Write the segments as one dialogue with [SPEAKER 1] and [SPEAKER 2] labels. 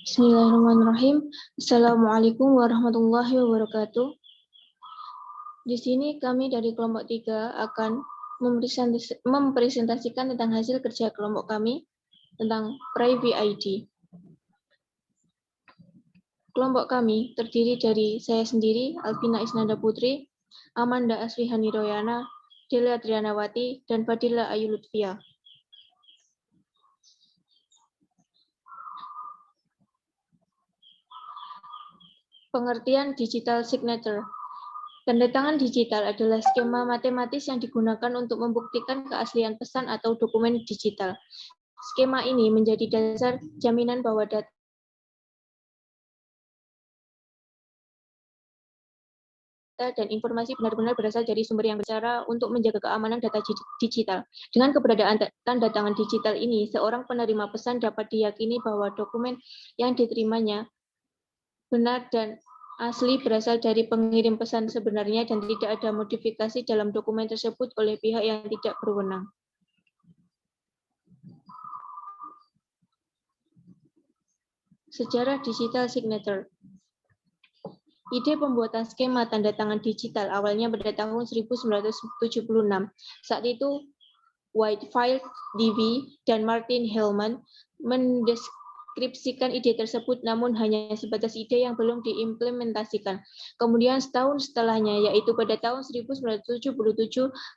[SPEAKER 1] Bismillahirrahmanirrahim. Assalamualaikum warahmatullahi wabarakatuh. Di sini kami dari kelompok 3 akan mempresentasikan tentang hasil kerja kelompok kami tentang Privy ID. Kelompok kami terdiri dari saya sendiri, Alvina Isnanda Putri, Amanda Aswihani Royana, Delia Trianawati, dan Fadila Ayu Lutfia. Pengertian digital signature. Tanda tangan digital adalah skema matematis yang digunakan untuk membuktikan keaslian pesan atau dokumen digital. Skema ini menjadi dasar jaminan bahwa data dan informasi benar-benar berasal dari sumber yang berbicara untuk menjaga keamanan data digital. Dengan keberadaan tanda tangan digital ini, seorang penerima pesan dapat diyakini bahwa dokumen yang diterimanya benar dan asli berasal dari pengirim pesan sebenarnya dan tidak ada modifikasi dalam dokumen tersebut oleh pihak yang tidak berwenang. Sejarah digital signature. Ide pembuatan skema tanda tangan digital awalnya pada tahun 1976. Saat itu, Whitefield, DV, dan Martin Hellman mendeskripsikan ide tersebut, namun hanya sebatas ide yang belum diimplementasikan. Kemudian setahun setelahnya, yaitu pada tahun 1977,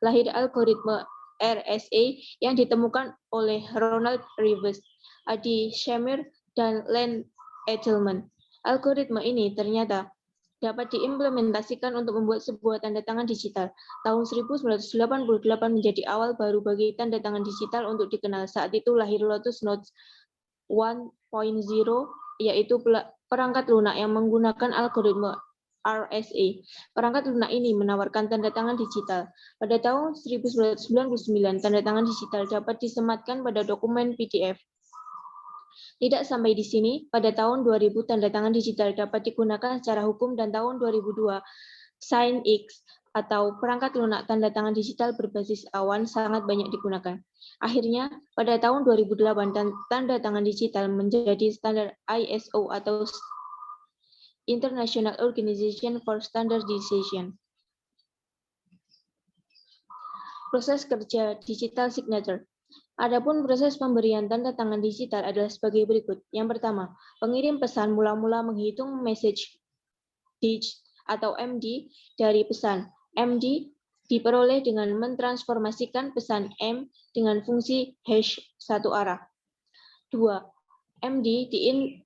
[SPEAKER 1] lahir algoritma RSA yang ditemukan oleh Ronald Rivers, Adi Shamir, dan Len Edelman. Algoritma ini ternyata dapat diimplementasikan untuk membuat sebuah tanda tangan digital. Tahun 1988 menjadi awal baru bagi tanda tangan digital untuk dikenal. Saat itu lahir Lotus Notes 1.0, yaitu perangkat lunak yang menggunakan algoritma RSA. Perangkat lunak ini menawarkan tanda tangan digital. Pada tahun 1999, tanda tangan digital dapat disematkan pada dokumen PDF. Tidak sampai di sini, pada tahun 2000 tanda tangan digital dapat digunakan secara hukum dan tahun 2002 SignX atau perangkat lunak tanda tangan digital berbasis awan sangat banyak digunakan. Akhirnya, pada tahun 2008 tanda tangan digital menjadi standar ISO atau International Organization for Standardization. Proses kerja digital signature. Adapun proses pemberian tanda tangan digital adalah sebagai berikut. Yang pertama, pengirim pesan mula-mula menghitung message digit atau MD dari pesan. MD diperoleh dengan mentransformasikan pesan M dengan fungsi hash satu arah. 2. MD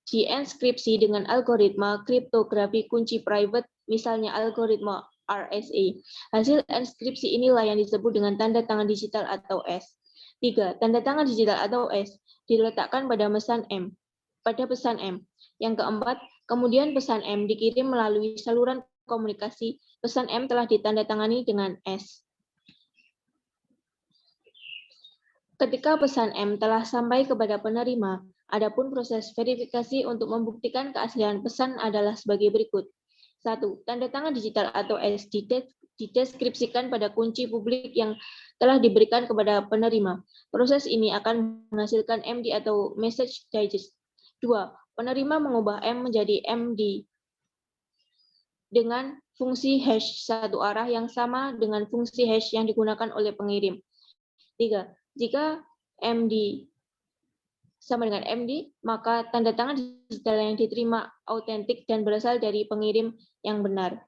[SPEAKER 1] dienskripsi dengan algoritma kriptografi kunci private, misalnya algoritma RSA. Hasil enskripsi inilah yang disebut dengan tanda tangan digital atau S. 3. Tanda tangan digital atau S diletakkan pada pesan M. Yang keempat, kemudian pesan M dikirim melalui saluran komunikasi. Pesan M telah ditandatangani dengan S. Ketika pesan M telah sampai kepada penerima, adapun proses verifikasi untuk membuktikan keaslian pesan adalah sebagai berikut. 1. Tanda tangan digital atau S dideskripsikan pada kunci publik yang telah diberikan kepada penerima. Proses ini akan menghasilkan MD atau Message Digest. 2. Penerima mengubah M menjadi MD dengan fungsi hash satu arah yang sama dengan fungsi hash yang digunakan oleh pengirim. 3. Jika MD sama dengan MD, maka tanda tangan digital yang diterima autentik dan berasal dari pengirim yang benar.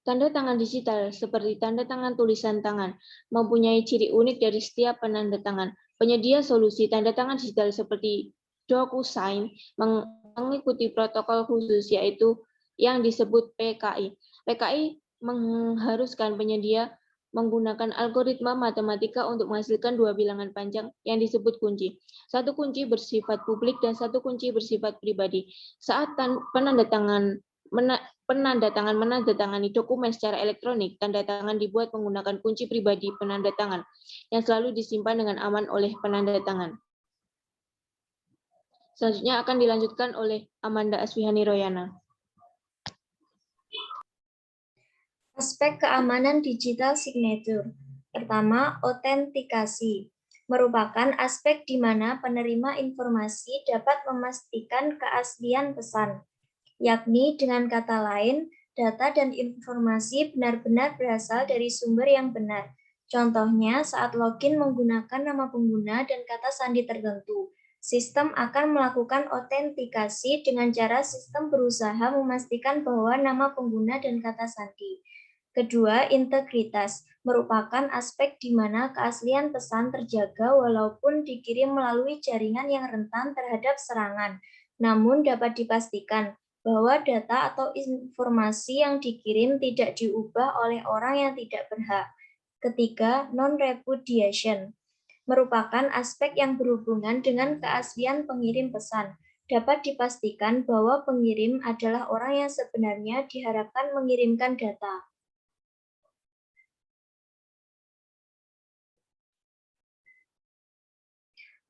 [SPEAKER 1] Tanda tangan digital, seperti tanda tangan tulisan tangan, mempunyai ciri unik dari setiap penanda tangan. Penyedia solusi tanda tangan digital seperti DocuSign mengikuti protokol khusus, yaitu yang disebut PKI. PKI mengharuskan penyedia menggunakan algoritma matematika untuk menghasilkan dua bilangan panjang yang disebut kunci. Satu kunci bersifat publik dan satu kunci bersifat pribadi. Saat penandatangan menandatangani dokumen secara elektronik, tanda tangan dibuat menggunakan kunci pribadi penanda tangan yang selalu disimpan dengan aman oleh penanda tangan. Selanjutnya akan dilanjutkan oleh Amanda Aswihani Royana.
[SPEAKER 2] Aspek keamanan digital signature. Pertama, autentikasi. Merupakan aspek di mana penerima informasi dapat memastikan keaslian pesan, yakni dengan kata lain, data dan informasi benar-benar berasal dari sumber yang benar. Contohnya, saat login menggunakan nama pengguna dan kata sandi tertentu, sistem akan melakukan autentikasi dengan cara sistem berusaha memastikan bahwa nama pengguna dan kata sandi. Kedua, integritas merupakan aspek di mana keaslian pesan terjaga walaupun dikirim melalui jaringan yang rentan terhadap serangan. Namun dapat dipastikan bahwa data atau informasi yang dikirim tidak diubah oleh orang yang tidak berhak. Ketiga, non-repudiation merupakan aspek yang berhubungan dengan keaslian pengirim pesan. Dapat dipastikan bahwa pengirim adalah orang yang sebenarnya diharapkan mengirimkan data.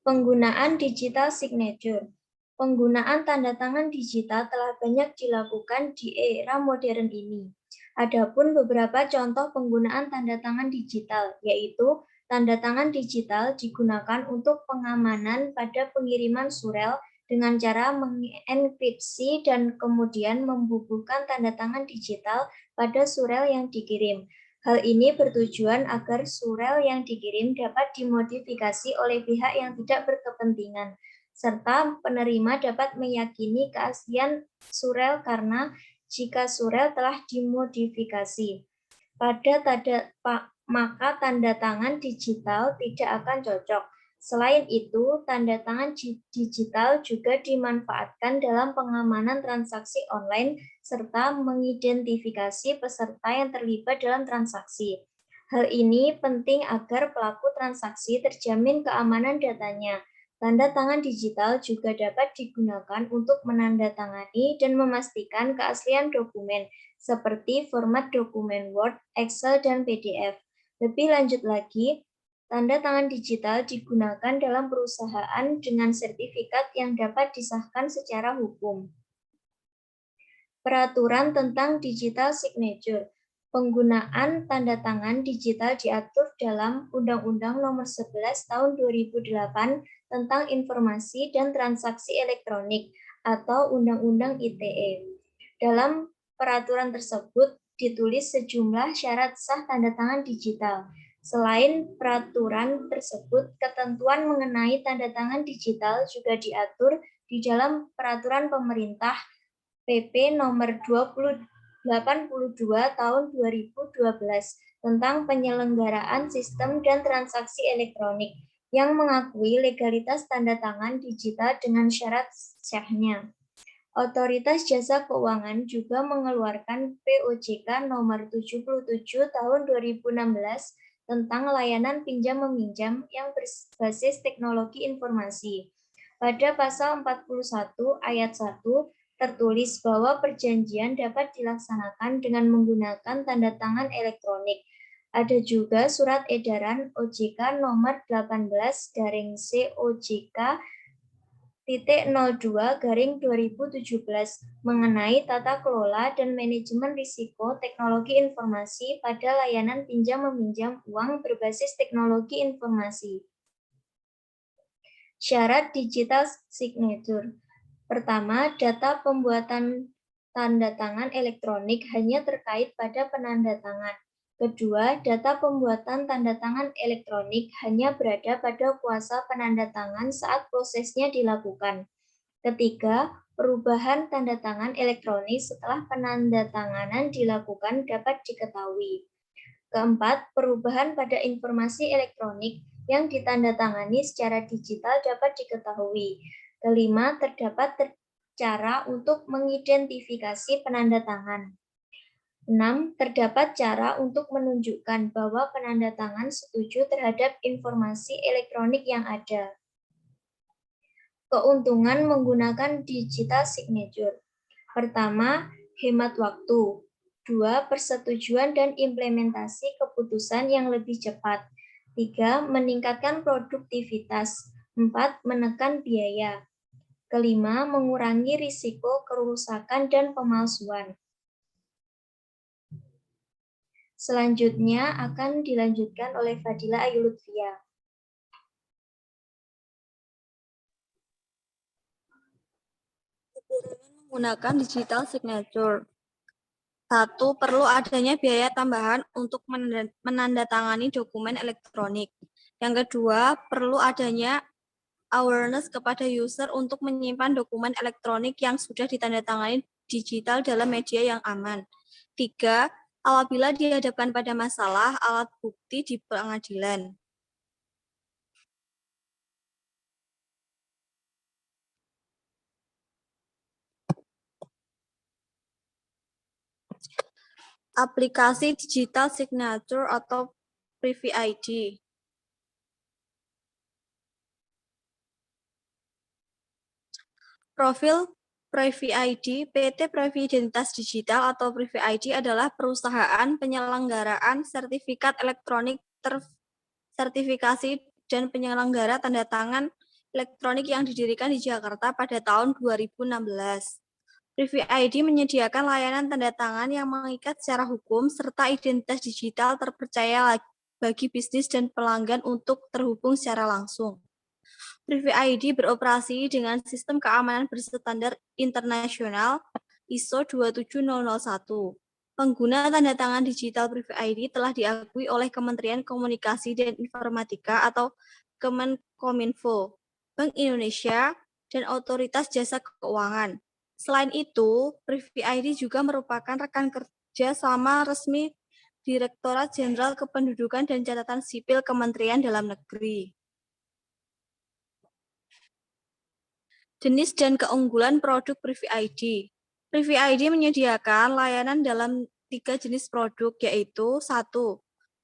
[SPEAKER 2] Penggunaan digital signature. Penggunaan tanda tangan digital telah banyak dilakukan di era modern ini. Adapun beberapa contoh penggunaan tanda tangan digital, yaitu tanda tangan digital digunakan untuk pengamanan pada pengiriman surel dengan cara mengenkripsi dan kemudian membubuhkan tanda tangan digital pada surel yang dikirim. Hal ini bertujuan agar surel yang dikirim dapat dimodifikasi oleh pihak yang tidak berkepentingan, serta penerima dapat meyakini keaslian surel karena jika surel telah dimodifikasi, maka tanda tangan digital tidak akan cocok. Selain itu, tanda tangan digital juga dimanfaatkan dalam pengamanan transaksi online serta mengidentifikasi peserta yang terlibat dalam transaksi. Hal ini penting agar pelaku transaksi terjamin keamanan datanya. Tanda tangan digital juga dapat digunakan untuk menandatangani dan memastikan keaslian dokumen, seperti format dokumen Word, Excel, dan PDF. Lebih lanjut lagi, tanda tangan digital digunakan dalam perusahaan dengan sertifikat yang dapat disahkan secara hukum. Peraturan tentang digital signature. Penggunaan tanda tangan digital diatur dalam Undang-Undang Nomor 11 Tahun 2008 tentang Informasi dan Transaksi Elektronik atau Undang-Undang ITE. Dalam peraturan tersebut ditulis sejumlah syarat sah tanda tangan digital. Selain peraturan tersebut, ketentuan mengenai tanda tangan digital juga diatur di dalam Peraturan Pemerintah PP Nomor 82 Tahun 2012 tentang penyelenggaraan sistem dan transaksi elektronik yang mengakui legalitas tanda tangan digital dengan syarat sahnya. Otoritas Jasa Keuangan juga mengeluarkan POJK Nomor 77 Tahun 2016 tentang layanan pinjam-meminjam yang berbasis teknologi informasi. Pada pasal 41 ayat 1 tertulis bahwa perjanjian dapat dilaksanakan dengan menggunakan tanda tangan elektronik. Ada juga surat edaran OJK Nomor 18/COJK 02/2017 mengenai tata kelola dan manajemen risiko teknologi informasi pada layanan pinjam-meminjam uang berbasis teknologi informasi. Syarat digital signature. Pertama, data pembuatan tanda tangan elektronik hanya terkait pada penandatangan. Kedua, data pembuatan tanda tangan elektronik hanya berada pada kuasa penandatangan saat prosesnya dilakukan. Ketiga, perubahan tanda tangan elektronik setelah penandatanganan dilakukan dapat diketahui. Keempat, perubahan pada informasi elektronik yang ditandatangani secara digital dapat diketahui. Kelima, terdapat cara untuk mengidentifikasi penandatangan. 6. Terdapat cara untuk menunjukkan bahwa penandatangan setuju terhadap informasi elektronik yang ada. Keuntungan menggunakan digital signature. Pertama, hemat waktu. 2. Persetujuan dan implementasi keputusan yang lebih cepat. 3. Meningkatkan produktivitas. 4. Menekan biaya. Kelima, mengurangi risiko kerusakan dan pemalsuan. Selanjutnya akan dilanjutkan oleh Fadila Ayu Lutfia.
[SPEAKER 3] Menggunakan digital signature. 1. Perlu adanya biaya tambahan untuk menandatangani dokumen elektronik. Yang kedua, perlu adanya awareness kepada user untuk menyimpan dokumen elektronik yang sudah ditandatangani digital dalam media yang aman. 3. Apabila dihadapkan pada masalah alat bukti di pengadilan. Aplikasi digital signature atau Privy ID. Profil Privy ID, PT Privy Identitas Digital atau Privy ID adalah perusahaan penyelenggaraan sertifikat elektronik tersertifikasi dan penyelenggara tanda tangan elektronik yang didirikan di Jakarta pada tahun 2016. Privy ID menyediakan layanan tanda tangan yang mengikat secara hukum serta identitas digital terpercaya bagi bisnis dan pelanggan untuk terhubung secara langsung. Privy ID beroperasi dengan sistem keamanan berstandar internasional ISO 27001. Pengguna tanda tangan digital Privy ID telah diakui oleh Kementerian Komunikasi dan Informatika atau Kemenkominfo, Bank Indonesia, dan Otoritas Jasa Keuangan. Selain itu, Privy ID juga merupakan rekan kerja sama resmi Direktorat Jenderal Kependudukan dan Catatan Sipil Kementerian Dalam Negeri. Jenis dan keunggulan produk Privy ID. Privy ID menyediakan layanan dalam 3 jenis produk, yaitu 1.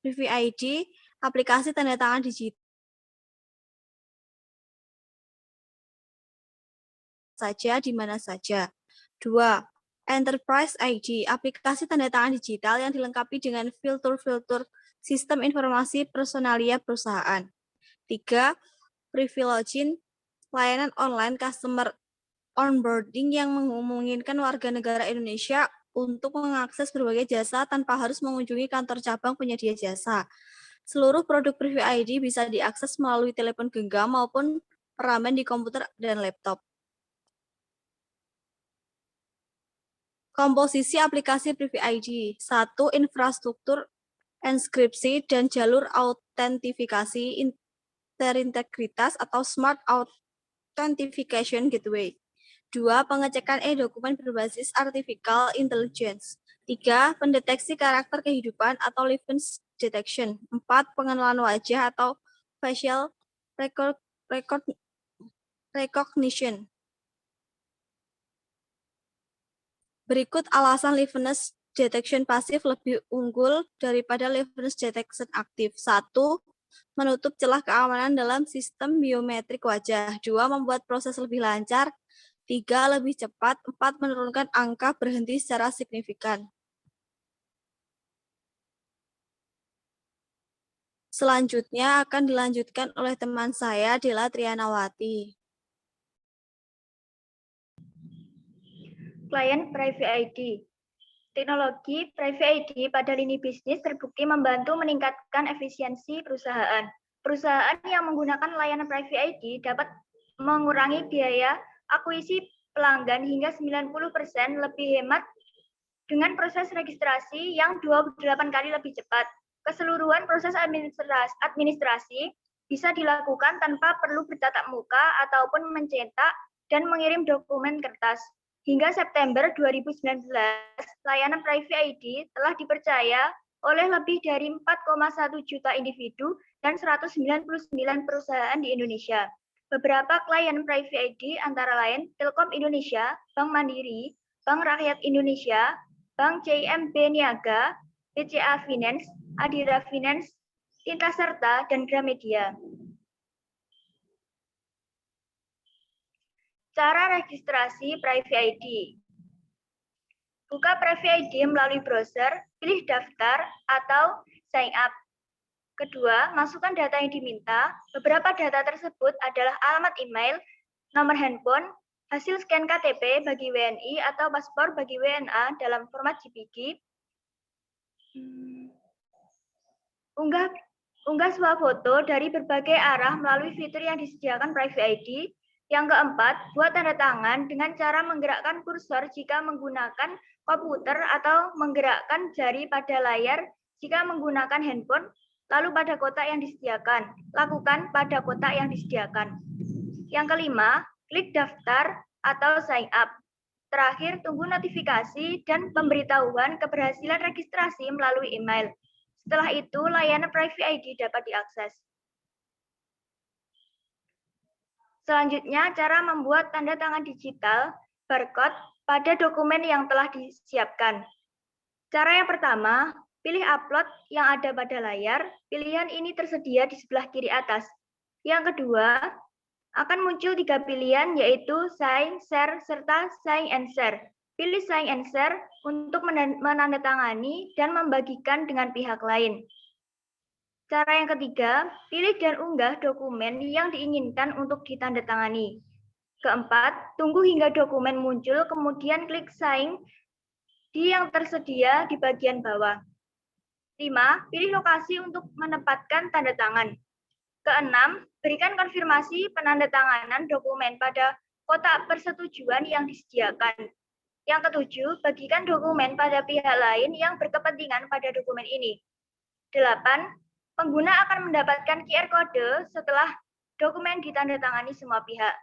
[SPEAKER 3] Privy ID, aplikasi tanda tangan digital saja di mana saja. 2. Enterprise ID, aplikasi tanda tangan digital yang dilengkapi dengan fitur-fitur sistem informasi personalia perusahaan. 3. Privy Login, layanan online customer onboarding yang memungkinkan warga negara Indonesia untuk mengakses berbagai jasa tanpa harus mengunjungi kantor cabang penyedia jasa. Seluruh produk Privy ID bisa diakses melalui telepon genggam maupun peramban di komputer dan laptop. Komposisi aplikasi Privy ID. 1. Infrastruktur enskripsi dan jalur autentifikasi terintegritas atau Smart Authentication Gateway. 2. Pengecekan e-dokumen berbasis Artificial Intelligence. 3. Pendeteksi karakter kehidupan atau liveness detection. 4. Pengenalan wajah atau facial recognition. Berikut alasan liveness detection pasif lebih unggul daripada liveness detection aktif. 1. Menutup celah keamanan dalam sistem biometrik wajah. 2. Membuat proses lebih lancar. 3. Lebih cepat. 4. Menurunkan angka berhenti secara signifikan. Selanjutnya akan dilanjutkan oleh teman saya, Dela Trianawati.
[SPEAKER 4] Klien Privy ID. Teknologi Privy ID pada lini bisnis terbukti membantu meningkatkan efisiensi perusahaan. Perusahaan yang menggunakan layanan Privy ID dapat mengurangi biaya akuisisi pelanggan hingga 90% lebih hemat dengan proses registrasi yang 28 kali lebih cepat. Keseluruhan proses administrasi bisa dilakukan tanpa perlu bertatap muka ataupun mencetak dan mengirim dokumen kertas. Hingga September 2019, layanan Privy ID telah dipercaya oleh lebih dari 4,1 juta individu dan 199 perusahaan di Indonesia. Beberapa klien Privy ID antara lain Telkom Indonesia, Bank Mandiri, Bank Rakyat Indonesia, Bank CIMB Niaga, BCA Finance, Adira Finance, Tinta Serta, dan Gramedia. Cara registrasi Privy ID. Buka Privy ID melalui browser, pilih daftar atau sign up. Kedua, masukkan data yang diminta. Beberapa data tersebut adalah alamat email, nomor handphone, hasil scan KTP bagi WNI atau paspor bagi WNA dalam format JPG, Unggah swafoto dari berbagai arah melalui fitur yang disediakan Private ID. Yang keempat, buat tanda tangan dengan cara menggerakkan kursor jika menggunakan komputer atau menggerakkan jari pada layar jika menggunakan handphone, lalu pada kotak yang disediakan. Lakukan pada kotak yang disediakan. Yang kelima, klik daftar atau sign up. Terakhir, tunggu notifikasi dan pemberitahuan keberhasilan registrasi melalui email. Setelah itu, layanan Private ID dapat diakses. Selanjutnya, cara membuat tanda tangan digital barcode pada dokumen yang telah disiapkan. Cara yang pertama, pilih upload yang ada pada layar. Pilihan ini tersedia di sebelah kiri atas. Yang kedua, akan muncul 3 pilihan, yaitu sign, share, serta sign and share. Pilih sign and share untuk menandatangani dan membagikan dengan pihak lain. Cara yang ketiga, pilih dan unggah dokumen yang diinginkan untuk ditandatangani. Keempat, tunggu hingga dokumen muncul, kemudian klik sign di yang tersedia di bagian bawah. 5. Pilih lokasi untuk menempatkan tanda tangan. Keenam, berikan konfirmasi penandatanganan dokumen pada kotak persetujuan yang disediakan. Yang ketujuh, bagikan dokumen pada pihak lain yang berkepentingan pada dokumen ini. 8. Pengguna akan mendapatkan QR Code setelah dokumen ditandatangani semua pihak.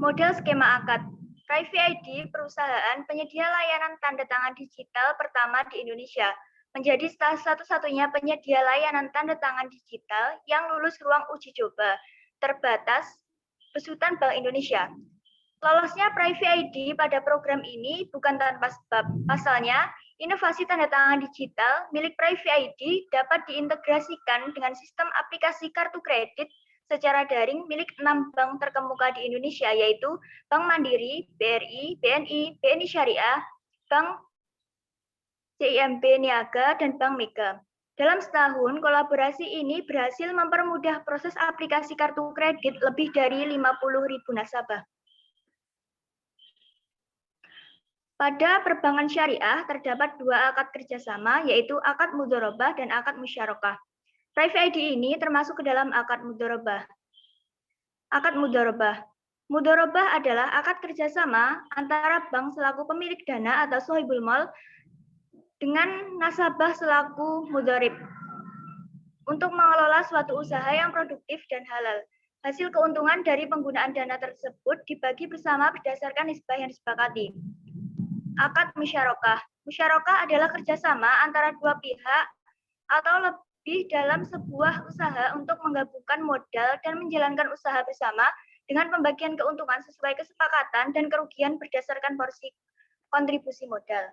[SPEAKER 4] Model skema akad. Private ID perusahaan penyedia layanan tanda tangan digital pertama di Indonesia, menjadi satu-satunya penyedia layanan tanda tangan digital yang lulus ruang uji coba terbatas besutan Bank Indonesia. Lolosnya Private ID pada program ini bukan tanpa sebab. Pasalnya, inovasi tanda tangan digital milik Private ID dapat diintegrasikan dengan sistem aplikasi kartu kredit secara daring milik 6 bank terkemuka di Indonesia, yaitu Bank Mandiri, BRI, BNI, BNI Syariah, Bank CIMB Niaga, dan Bank Mega. Dalam setahun, kolaborasi ini berhasil mempermudah proses aplikasi kartu kredit lebih dari 50.000 nasabah. Pada perbankan syariah terdapat 2 akad kerjasama, yaitu akad mudharabah dan akad musyarakah. Private ID ini termasuk ke dalam akad mudharabah. Akad mudharabah. Mudharabah adalah akad kerjasama antara bank selaku pemilik dana atau sohibul mal dengan nasabah selaku mudharib untuk mengelola suatu usaha yang produktif dan halal. Hasil keuntungan dari penggunaan dana tersebut dibagi bersama berdasarkan nisbah yang disepakati. Akad musyarakah. Musyarakah adalah kerjasama antara 2 pihak atau lebih dalam sebuah usaha untuk menggabungkan modal dan menjalankan usaha bersama dengan pembagian keuntungan sesuai kesepakatan dan kerugian berdasarkan porsi kontribusi modal.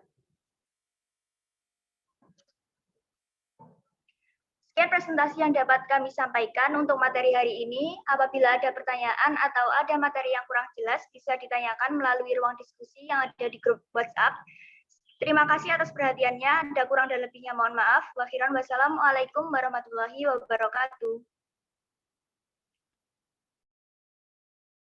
[SPEAKER 4] Sekian presentasi yang dapat kami sampaikan untuk materi hari ini. Apabila ada pertanyaan atau ada materi yang kurang jelas, bisa ditanyakan melalui ruang diskusi yang ada di grup WhatsApp. Terima kasih atas perhatiannya. Ada kurang dan lebihnya mohon maaf. Wassalamualaikum warahmatullahi wabarakatuh.